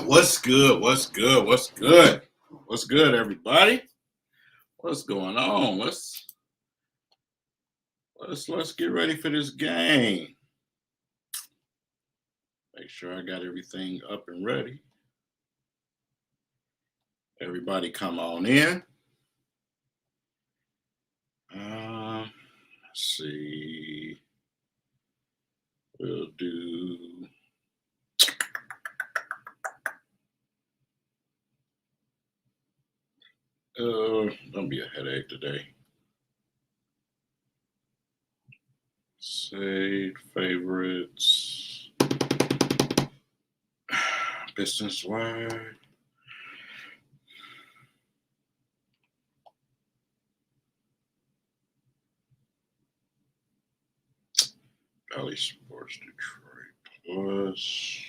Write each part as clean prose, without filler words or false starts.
What's good? What's good? What's good? What's good, everybody? What's going on? Let's get ready for this game. Make sure I got everything up and ready. Everybody come on in. Let's see. We'll do don't be a headache today. Saved favorites. Pistons wide. Valley Sports Detroit Plus.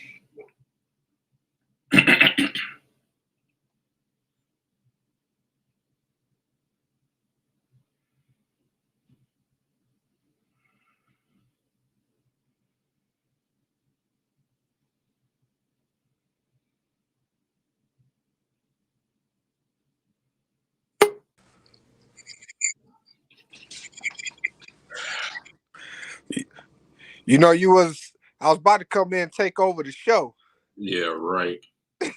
You know, I was about to come in and take over the show. Yeah, right. They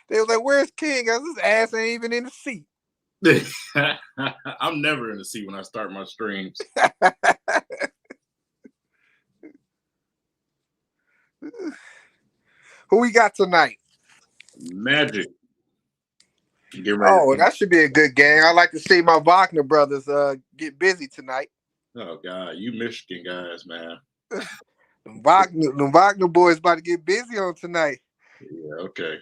was like, "Where's King?" I was, his ass ain't even in the seat. I'm never in the seat when I start my streams. Who we got tonight? Magic. Get ready. Oh, that should be a good game. I like to see my Wagner brothers get busy tonight. Oh God, you Michigan guys, man. The Wagner boys about to get busy on tonight. Yeah, okay.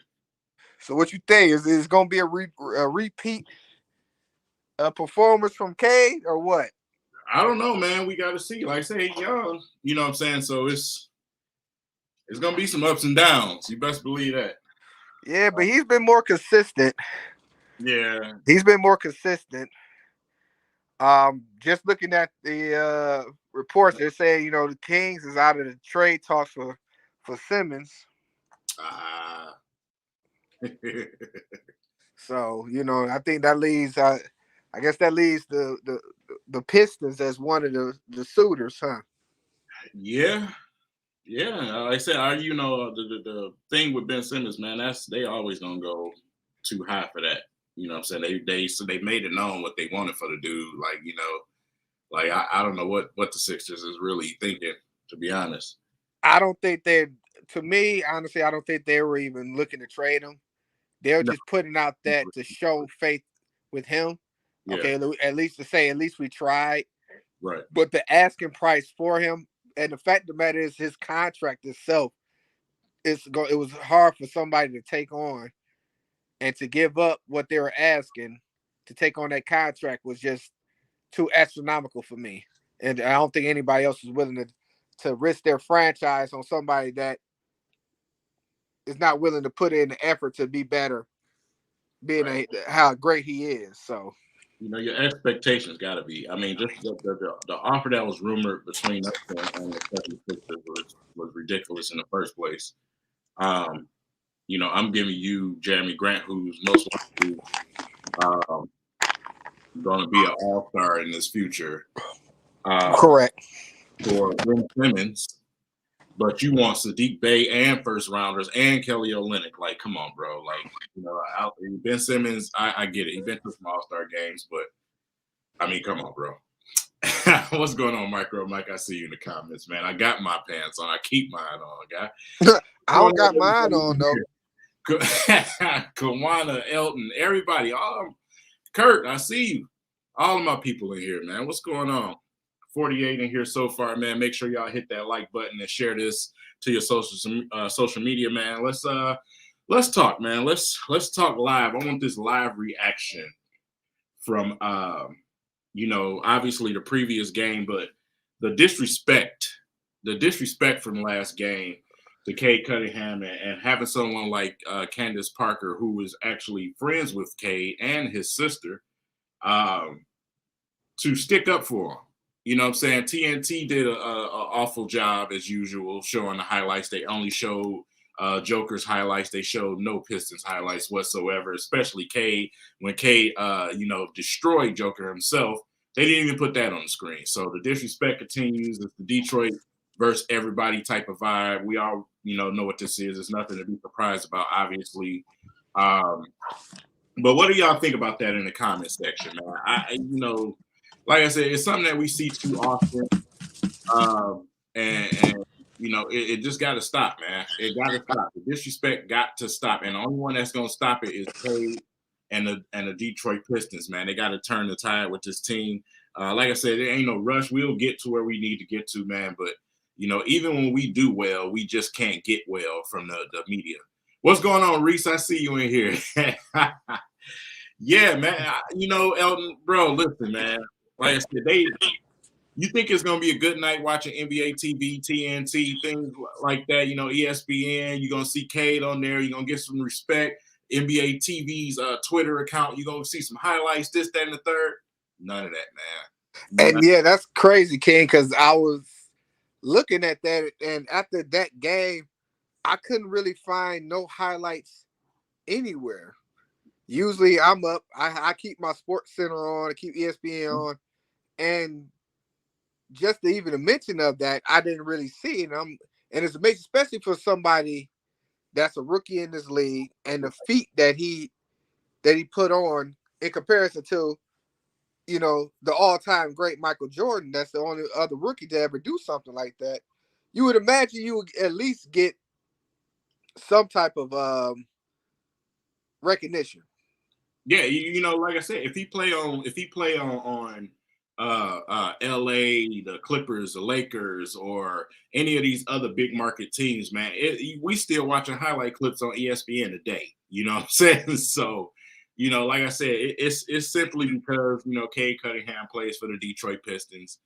So what you think? Is it going to be a repeat performance from Cade or what? I don't know, man. We got to see. Like I say, young. You know what I'm saying? So it's going to be some ups and downs. You best believe that. Yeah, but he's been more consistent. Yeah. He's been more consistent. Just looking at the reports, they're saying, the Kings is out of the trade talks for Simmons. So, I think that leaves I guess that leaves the Pistons as one of the suitors, huh? Yeah. Yeah. Like I said, the thing with Ben Simmons, man, they always gonna go too high for that. You know what I'm saying? They made it known what they wanted for the dude. Like, I don't know what the Sixers is really thinking, to be honest. I don't think to me, honestly, I don't think they were even looking to trade him. They're just putting out that to show faith with him. Yeah. Okay, at least we tried. Right. But the asking price for him, and the fact of the matter is his contract itself, it was hard for somebody to take on and to give up what they were asking to take on that contract was just too astronomical for me. And I don't think anybody else is willing to risk their franchise on somebody that is not willing to put in the effort to be better, being how great he is. So, your expectations got to be. I mean, just the offer that was rumored between us and the 76ers was ridiculous in the first place. I'm giving you Jeremy Grant, who's most likely going to be an all-star in this future. Correct. For Ben Simmons. But you want Sadiq Bey and first rounders and Kelly Olynyk. Like, come on, bro. Like, Ben Simmons, I get it. He's been to some All-Star games, but I mean, come on, bro. What's going on, Micro Mike? I see you in the comments, man. I got my pants on. I keep mine on, guy. I don't got mine on, though. Kawana, Elton, everybody. Kurt, I see you. All of my people in here, man. What's going on? 48 in here so far, man. Make sure y'all hit that like button and share this to your social media, man. Let's talk, man. Let's talk live. I want this live reaction from obviously the previous game, but the disrespect from last game to Cade Cunningham and having someone like Candace Parker, who was actually friends with Cade and his sister. to stick up for them. You know what I'm saying? TNT did a awful job as usual showing the highlights. They only showed Joker's highlights. They showed no Pistons highlights whatsoever, especially K. When K, destroyed Joker himself, they didn't even put that on the screen. So the disrespect continues. It's the Detroit versus everybody type of vibe. We all, know what this is. There's nothing to be surprised about, obviously. But what do y'all think about that in the comment section, man? Like I said, it's something that we see too often. And it just got to stop, man. It got to stop. The disrespect got to stop. And the only one that's going to stop it is Cade and the Detroit Pistons, man. They got to turn the tide with this team. Like I said, there ain't no rush. We'll get to where we need to get to, man. But, even when we do well, we just can't get well from the media. What's going on, Reese? I see you in here. Yeah, man. Elton, bro, listen, man. Like I said, you think it's going to be a good night watching NBA TV, TNT, things like that, ESPN. You're going to see Cade on there. You're going to get some respect. NBA TV's Twitter account. You're going to see some highlights, this, that, and the third. None of that, man. And yeah, that's crazy, King, because I was looking at that, and after that game, I couldn't really find no highlights anywhere. Usually I'm up. I keep my Sports Center on. I keep ESPN on. And just to even a mention of that, I didn't really see it. And it's amazing, especially for somebody that's a rookie in this league, and the feat that he put on in comparison to, the all-time great Michael Jordan. That's the only other rookie to ever do something like that. You would imagine you would at least get some type of recognition. Yeah, like I said, if he play on LA, the Clippers, the Lakers, or any of these other big market teams, man, we still watching highlight clips on ESPN today. You know what I'm saying? So, like I said, it's simply because Cade Cunningham plays for the Detroit Pistons,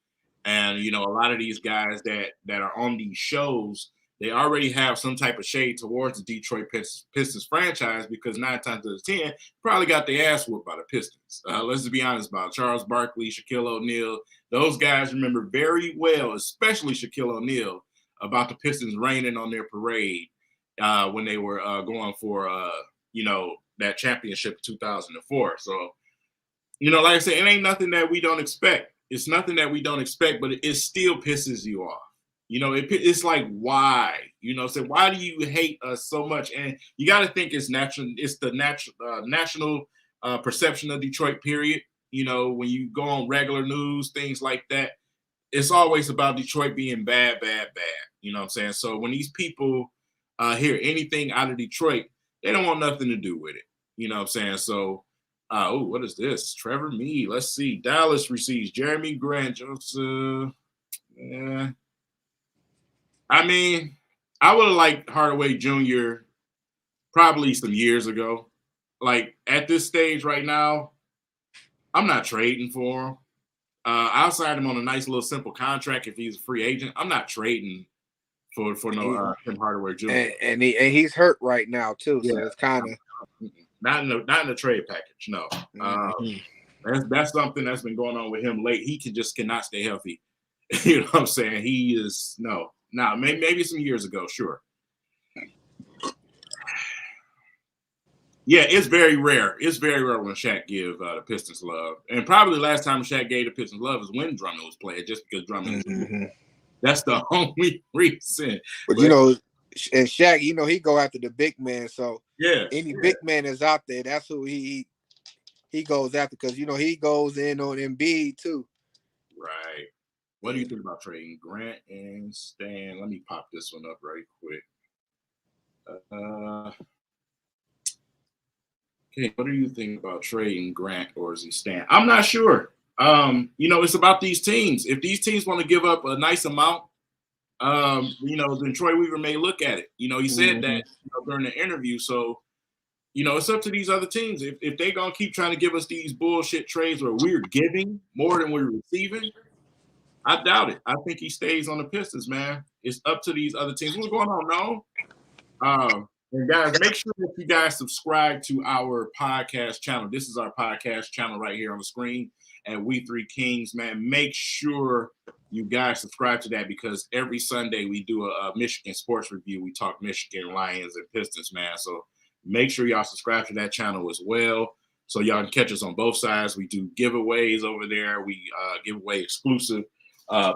and a lot of these guys that are on these shows, they already have some type of shade towards the Detroit Pistons franchise because 9 times out of 10 probably got their ass whooped by the Pistons. Let's just be honest about it. Charles Barkley, Shaquille O'Neal, those guys remember very well, especially Shaquille O'Neal, about the Pistons raining on their parade when they were going for, that championship in 2004. So, like I said, it ain't nothing that we don't expect. It's nothing that we don't expect, but it still pisses you off. It's like, why? So why do you hate us so much? And you got to think it's natural. It's the national perception of Detroit, period. When you go on regular news, things like that, it's always about Detroit being bad, bad, bad. You know what I'm saying? So when these people hear anything out of Detroit, they don't want nothing to do with it. You know what I'm saying? So, what is this? Trevor Mead. Let's see. Dallas receives Jeremy Grant. Joseph. Yeah. I mean, I would have liked Hardaway Jr. probably some years ago. Like, at this stage right now, I'm not trading for him. I'll sign him on a nice little simple contract if he's a free agent. I'm not trading for no Tim Hardaway Jr. And he's hurt right now too, so it's kind of not in the trade package. No, that's something that's been going on with him late. He cannot stay healthy. You know what I'm saying? He is no. Now, maybe some years ago, sure. Yeah, it's very rare. It's very rare when Shaq give the Pistons love. And probably the last time Shaq gave the Pistons love is when Drummond was playing, just because Drummond is that's the only reason. But and Shaq, he go after the big man. So any big man is out there, that's who he goes after, because he goes in on Embiid too. Right. What do you think about trading Grant and Stan? Let me pop this one up right quick. Okay, what do you think about trading Grant or is he Stan? I'm not sure. It's about these teams. If these teams want to give up a nice amount, then Troy Weaver may look at it. He said that during the interview. So, it's up to these other teams. If they're going to keep trying to give us these bullshit trades where we're giving more than we're receiving, I doubt it. I think he stays on the Pistons, man. It's up to these other teams. What's going on, no? And guys, make sure that you guys subscribe to our podcast channel. This is our podcast channel right here on the screen. at We Three Kings, man. Make sure you guys subscribe to that because every Sunday we do a Michigan sports review. We talk Michigan Lions and Pistons, man. So make sure y'all subscribe to that channel as well so y'all can catch us on both sides. We do giveaways over there. We give away exclusive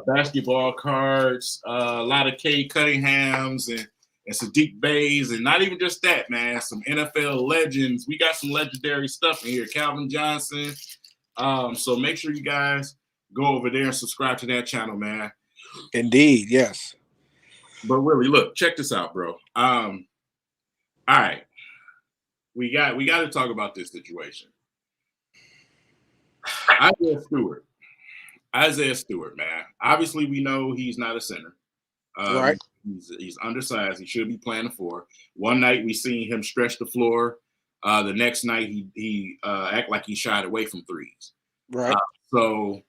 basketball cards, a lot of Cade Cunninghams and Sadiq Bays, and not even just that, man. Some NFL legends. We got some legendary stuff in here. Calvin Johnson. So make sure you guys go over there and subscribe to that channel, man. Indeed, yes. But really, look, check this out, bro. All right. We got to talk about this situation. Isaiah Stewart, man. Obviously, we know he's not a center. Right. He's undersized. He should be playing the 4. One night we seen him stretch the floor. The next night he act like he shied away from threes. Right. So,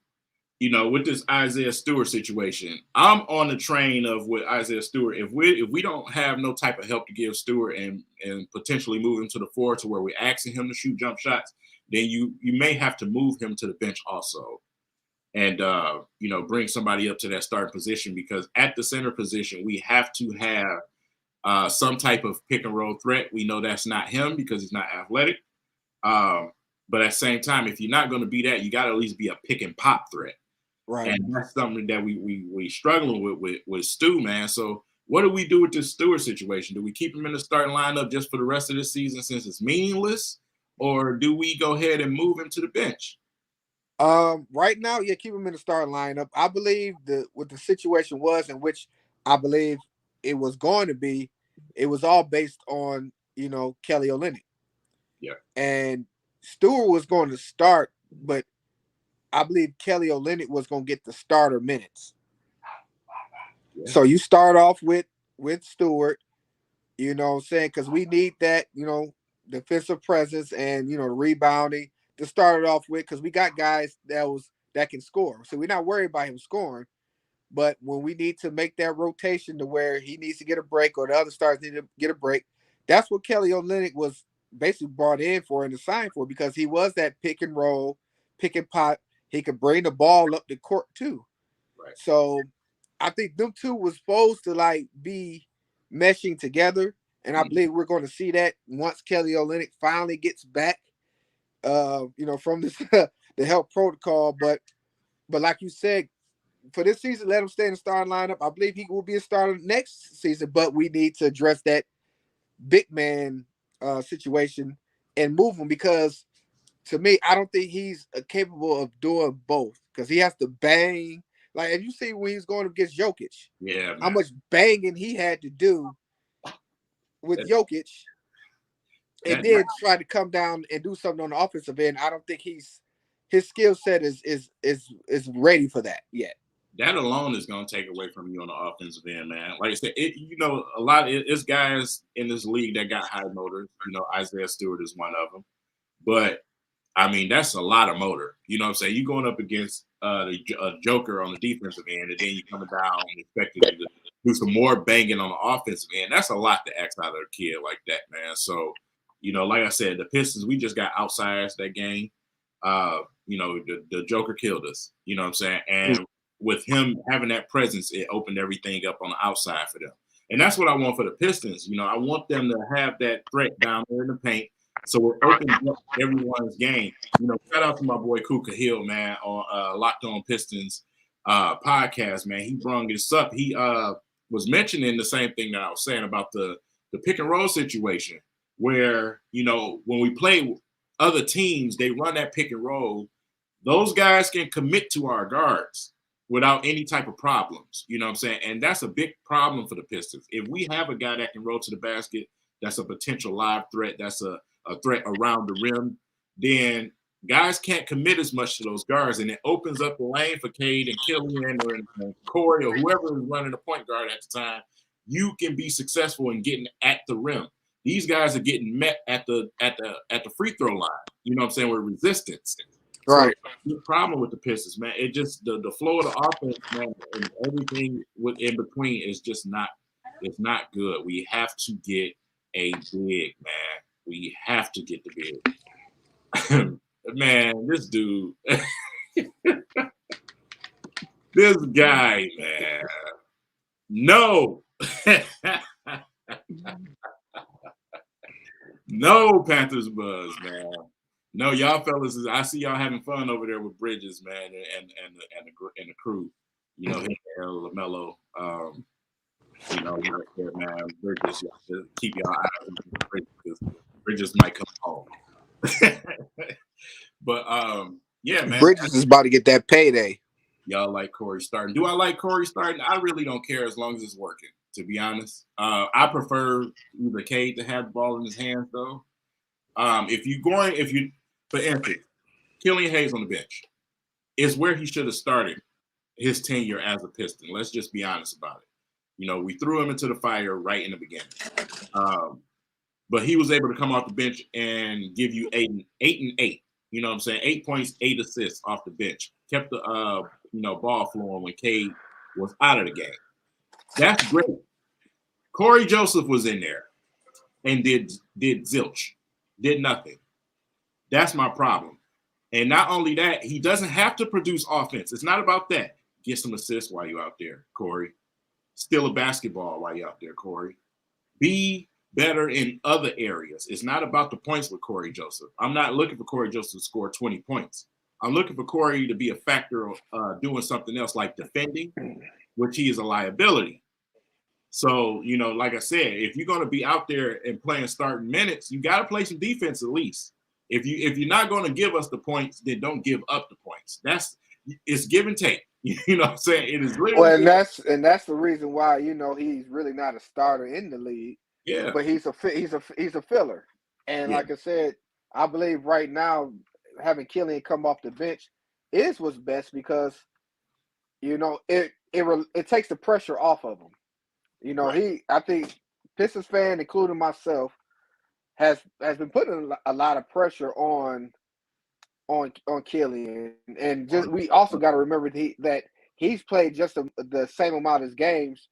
you know, with this Isaiah Stewart situation, I'm on the train of with Isaiah Stewart. If we don't have no type of help to give Stewart and potentially move him to the 4 to where we're asking him to shoot jump shots, then you may have to move him to the bench also. And, you know, bring somebody up to that starting position because at the center position, we have to have some type of pick and roll threat. We know that's not him because he's not athletic. But at the same time, if you're not going to be that, you got to at least be a pick and pop threat. Right. And that's something that we struggling with Stu, man. So what do we do with this Stewart situation? Do we keep him in the starting lineup just for the rest of the season since it's meaningless? Or do we go ahead and move him to the bench? Right now, yeah, keep him in the starting lineup. I believe what the situation was, in which I believe it was going to be, it was all based on, you know, Kelly Olynyk. Yeah. And Stewart was going to start, but I believe Kelly Olynyk was going to get the starter minutes. Yeah. So you start off with Stewart, you know what I'm saying? Because we need that, you know, defensive presence and, you know, rebounding to start it off with, because we got guys that can score. So we're not worried about him scoring. But when we need to make that rotation to where he needs to get a break or the other stars need to get a break, that's what Kelly Olynyk was basically brought in for and assigned for, because he was that pick and roll, pick and pop. He could bring the ball up the court too. Right. So I think them two was supposed to like be meshing together. And I believe we're going to see that once Kelly Olynyk finally gets back, you know, from this the health protocol. But like you said, for this season, let him stay in the starting lineup. I believe he will be a starter next season, but we need to address that big man situation and move him, because to me, I don't think he's capable of doing both, because he has to bang. Like, if you see when he's going against Jokic, yeah, man, how much banging he had to do with Jokic, and then try to come down and do something on the offensive end. I don't think his skill set is ready for that yet. That alone is going to take away from you on the offensive end, man. Like I said, you know, a lot of it's guys in this league that got high motors. You know, Isaiah Stewart is one of them. But I mean, that's a lot of motor. You know what I'm saying? You're going up against a joker on the defensive end, and then you're coming down and expecting you to do some more banging on the offensive end. That's a lot to ask out of a kid like that, man. So, you know, like I said, the Pistons, we just got outsized that game. You know, the joker killed us. You know what I'm saying? And with him having that presence, it opened everything up on the outside for them. And that's what I want for the Pistons. You know, I want them to have that threat down there in the paint. So it opens up everyone's game. You know, shout out to my boy Kuka Hill, man, on Locked On Pistons podcast, man. He brung this up. He was mentioning the same thing that I was saying about the pick and roll situation, where, you know, when we play other teams, they run that pick and roll. Those guys can commit to our guards without any type of problems. You know what I'm saying? And that's a big problem for the Pistons. If we have a guy that can roll to the basket, that's a potential live threat, that's a threat around the rim, then guys can't commit as much to those guards, and it opens up the lane for Cade and Killian or Corey or whoever is running the point guard at the time. You can be successful in getting at the rim. These guys are getting met at the free throw line. You know what I'm saying? With resistance. Right. So the problem with the Pistons, man, it just the flow of the offense, man, and everything in between is just not. It's not good. We have to get a big, man. We have to get the big. Man, this dude, This guy, man. No. No Panthers buzz, man. No, y'all fellas, I see y'all having fun over there with Bridges, man, and the crew. You know, him and LaMelo. You know, like that, man. Bridges, y'all keep y'all eyes on Bridges because Bridges might come home. But yeah, man. Bridges is about to get that payday. Y'all like Corey starting. Do I like Corey starting? I really don't care as long as it's working, to be honest. I prefer either Cade to have the ball in his hands, though. For instance, Killian Hayes on the bench is where he should have started his tenure as a Piston. Let's just be honest about it. You know, we threw him into the fire right in the beginning. But he was able to come off the bench and give you 8 and 8. You know what I'm saying? 8 points, 8 assists off the bench. Kept the ball flowing when Cade was out of the game. That's great. Corey Joseph was in there and did zilch, did nothing. That's my problem. And not only that, he doesn't have to produce offense. It's not about that. Get some assists while you're out there, Corey. Steal a basketball while you're out there, Corey. Be better in other areas. It's not about the points with Corey Joseph. I'm not looking for Corey Joseph to score 20 points. I'm looking for Corey to be a factor of doing something else like defending, which he is a liability. So, you know, like I said, if you're going to be out there and playing starting minutes, you got to play some defense at least. If you're not going to give us the points, then don't give up the points. It's give and take. You know what I'm saying? It is literally. Well, and that's the reason why, you know, he's really not a starter in the league. Yeah. But he's a filler. And like I said, I believe right now having Killian come off the bench is what's best because, you know, it takes the pressure off of him. You know, I think Pistons fan, including myself, has been putting a lot of pressure on Killian, and just we also got to remember that he's played just the same amount of games,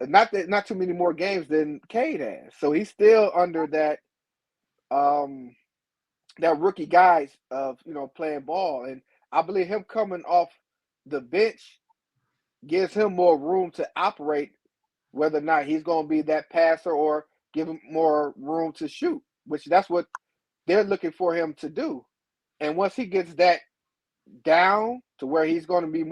not too many more games than Cade has. So he's still under that rookie guys of, you know, playing ball, and I believe him coming off the bench gives him more room to operate, whether or not he's going to be that passer or give him more room to shoot, which that's what they're looking for him to do. And once he gets that down to where he's going to be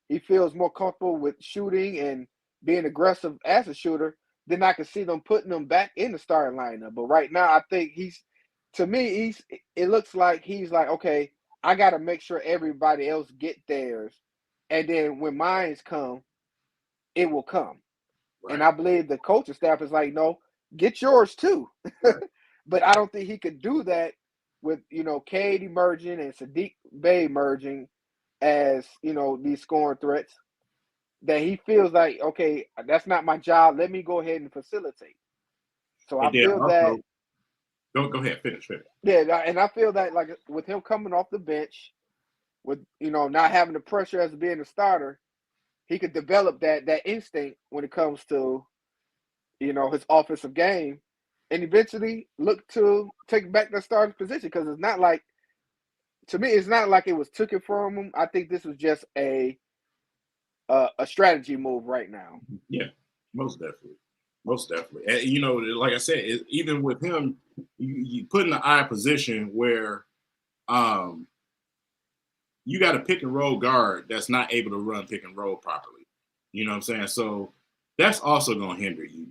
he feels more comfortable with shooting and being aggressive as a shooter, then I can see them putting him back in the starting lineup. But right now, I think it looks like he's like, okay, I got to make sure everybody else get theirs. And then when mines come, it will come. Right. And I believe the coaching staff is like, no, get yours too. Right. But I don't think he could do that with, you know, Cade emerging and Sadiq Bey emerging as, you know, these scoring threats, that he feels like, okay, that's not my job. Let me go ahead and facilitate. So I feel that. Go ahead, finish. Yeah, and I feel that, like, with him coming off the bench, with, you know, not having the pressure as being a starter, he could develop that instinct when it comes to, you know, his offensive game, and eventually look to take back the starting position. Because it's not like, to me, it's not like it was taken from him. I think this was just a strategy move right now. Yeah, most definitely. And, you know, like I said, even with him, you put in the eye position where you got a pick and roll guard that's not able to run pick and roll properly. You know what I'm saying? So that's also going to hinder you.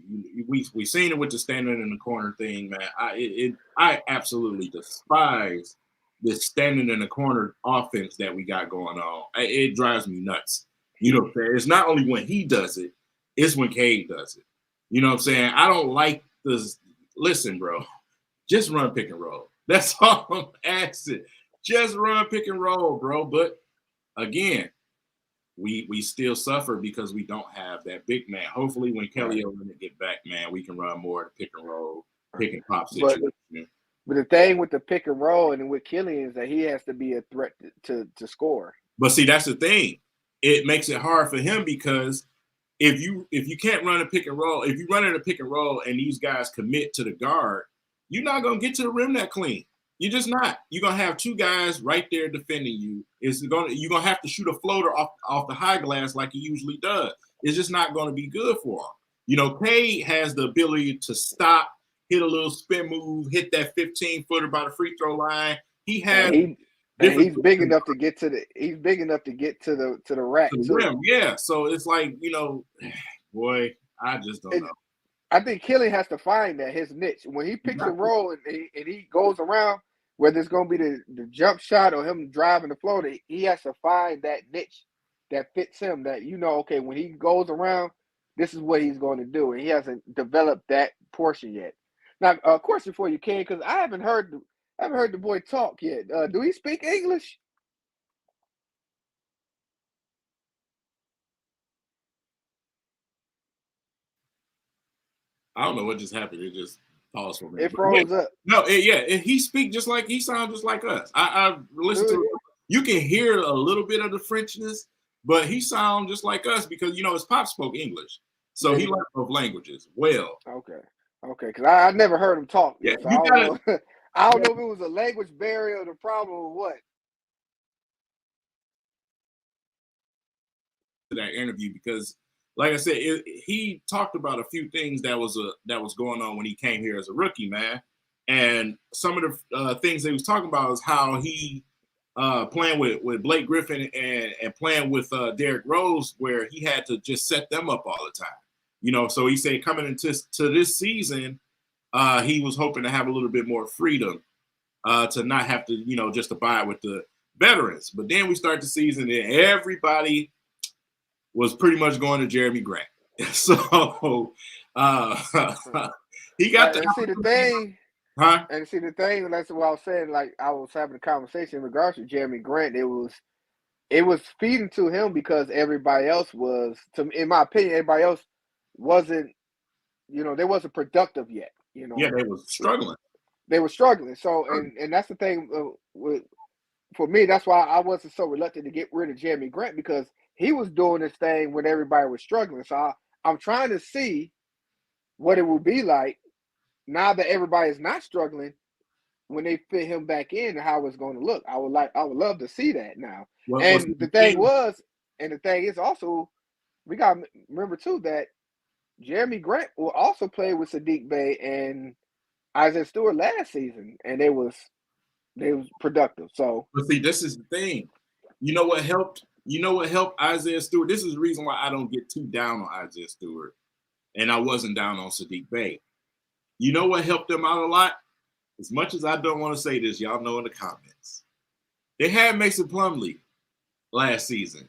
We seen it with the standing in the corner thing, man. I absolutely despise this standing in the corner offense that we got going on. It drives me nuts. You know what I'm saying? It's not only when he does it, it's when Cade does it. You know what I'm saying? I don't like this. Listen, bro, just run pick and roll. That's all I'm asking. Just run pick and roll, bro. But again, we still suffer because we don't have that big man. Hopefully, when Kelly Olynyk get back, man, we can run more of the pick and roll, pick and pop situation. But the thing with the pick and roll and with Killian is that he has to be a threat to score. But see, that's the thing. It makes it hard for him because if you can't run a pick and roll, if you run in a pick and roll and these guys commit to the guard, you're not gonna get to the rim that clean. You're just not. You're gonna have two guys right there defending you. You're gonna have to shoot a floater off the high glass like he usually does. It's just not gonna be good for him. You know, Cade has the ability to stop, hit a little spin move, hit that 15-footer by the free throw line. He has he's big enough to get to the rack to the too. rim. Yeah. So it's like, you know, boy, I just don't know. I think Killian has to find his niche. When he picks a roll and he goes around, whether it's going to be the jump shot or him driving the floater, he has to find that niche that fits him. That, you know, okay, when he goes around, this is what he's going to do, and he hasn't developed that portion yet. Now, a question for you, Ken, because I haven't heard the boy talk yet. Do he speak English? I don't know what just happened. It just paused for a minute. It froze up. No, he sounds just like us. I listened to it. You can hear a little bit of the Frenchness, but he sounds just like us because, you know, his pop spoke English. So he learned both languages well. Okay, because I never heard him talk. Yeah, so I don't know if it was a language barrier or the problem or what. That interview because, like I said, he talked about a few things that was going on when he came here as a rookie, man. And some of the things that he was talking about is how he playing with Blake Griffin and playing with Derrick Rose, where he had to just set them up all the time. You know, so he said coming into this season, he was hoping to have a little bit more freedom to not have to, you know, just abide with the veterans. But then we start the season and everybody was pretty much going to Jeremy Grant. So he got and see the thing. Huh? And see the thing, that's what I was saying. Like, I was having a conversation in regards to Jeremy Grant. It was feeding to him because everybody else was, in my opinion, everybody else wasn't, you know, they wasn't productive yet. You know, yeah, they was struggling. They were struggling. So, and that's the thing for me. That's why I wasn't so reluctant to get rid of Jeremy Grant, because he was doing this thing when everybody was struggling. So I'm trying to see what it will be like now that everybody is not struggling, when they fit him back in, and how it's going to look. I would love to see that now. And the thing is also, we got to remember too that Jeremy Grant will also play with Saddiq Bey and Isaiah Stewart last season, and they was productive. So, but see, this is the thing. You know what helped? You know what helped Isaiah Stewart? This is the reason why I don't get too down on Isaiah Stewart, and I wasn't down on Saddiq Bey. You know what helped them out a lot? As much as I don't want to say this, y'all know in the comments. They had Mason Plumlee last season.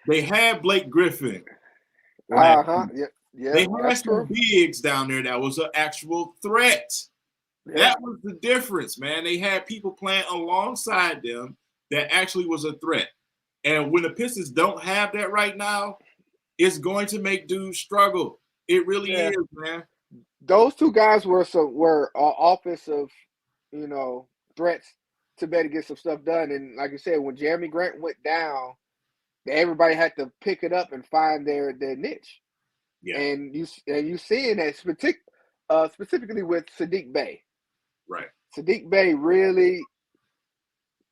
They had Blake Griffin. Yeah, they had some bigs down there that was an actual threat. Yeah. That was the difference, man. They had people playing alongside them that actually was a threat. And when the Pistons don't have that right now, it's going to make dudes struggle. It really is, man. Those two guys were offensive, you know, threats to better get some stuff done. And like you said, when Jeremy Grant went down, everybody had to pick it up and find their niche. Yeah. And you seeing that specifically with Saddiq Bey. Right. Saddiq Bey really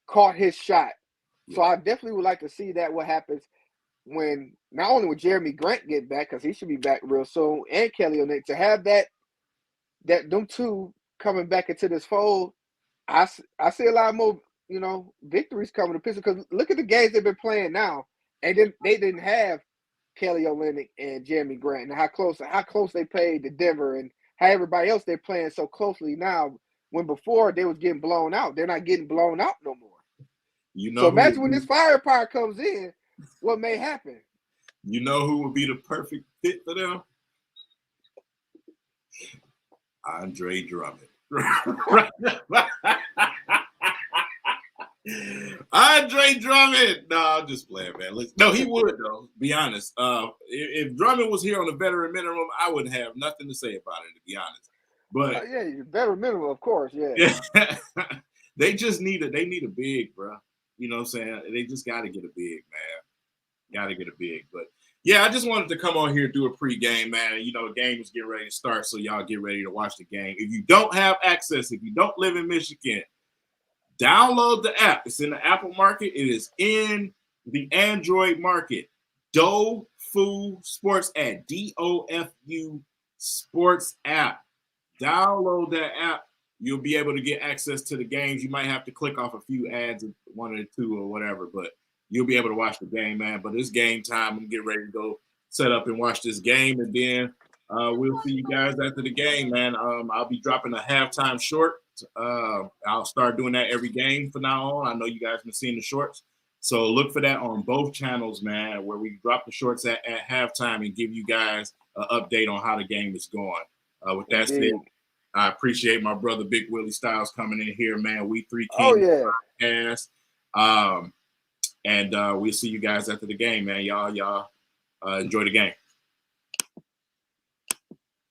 caught his shot. Yeah. So I definitely would like to see that what happens when not only will Jeremy Grant get back, because he should be back real soon, and Kelly Olynyk, to have that them two coming back into this fold. I see a lot more, you know, victories coming to Pistons, because look at the games they've been playing now, and then they didn't have Kelly Olynyk and Jeremy Grant, and how close they played to Denver, and how everybody else they're playing so closely now, when before they was getting blown out. They're not getting blown out no more. You know, so imagine when this firepower comes in, what may happen. You know who would be the perfect fit for them? Andre Drummond. Andre Drummond. No, I'm just playing, man. No, he would, though, be honest. If Drummond was here on the veteran minimum, I wouldn't have nothing to say about it, to be honest. But veteran minimum, of course, yeah. They just need a big, bro. You know what I'm saying? They just got to get a big, man. Got to get a big. But yeah, I just wanted to come on here and do a pregame, man. You know, the game is getting ready to start, so y'all get ready to watch the game. If you don't have access, if you don't live in Michigan, Download the app. It's in the Apple market. It is in the Android market. DoFu Sports app. DOFU Sports app. Download that app. You'll be able to get access to the games. You might have to click off a few ads, one or two or whatever, but you'll be able to watch the game, man. But it's game time. I'm getting ready to go set up and watch this game, and then we'll see you guys after the game, man. I'll be dropping a halftime short. I'll start doing that every game from now on. I know you guys have been seeing the shorts, so look for that on both channels, man, where we drop the shorts at halftime and give you guys an update on how the game is going. With that said, I appreciate my brother Big Willie Styles coming in here, man. We Three Kings podcast. And we'll see you guys after the game, man. Y'all enjoy the game.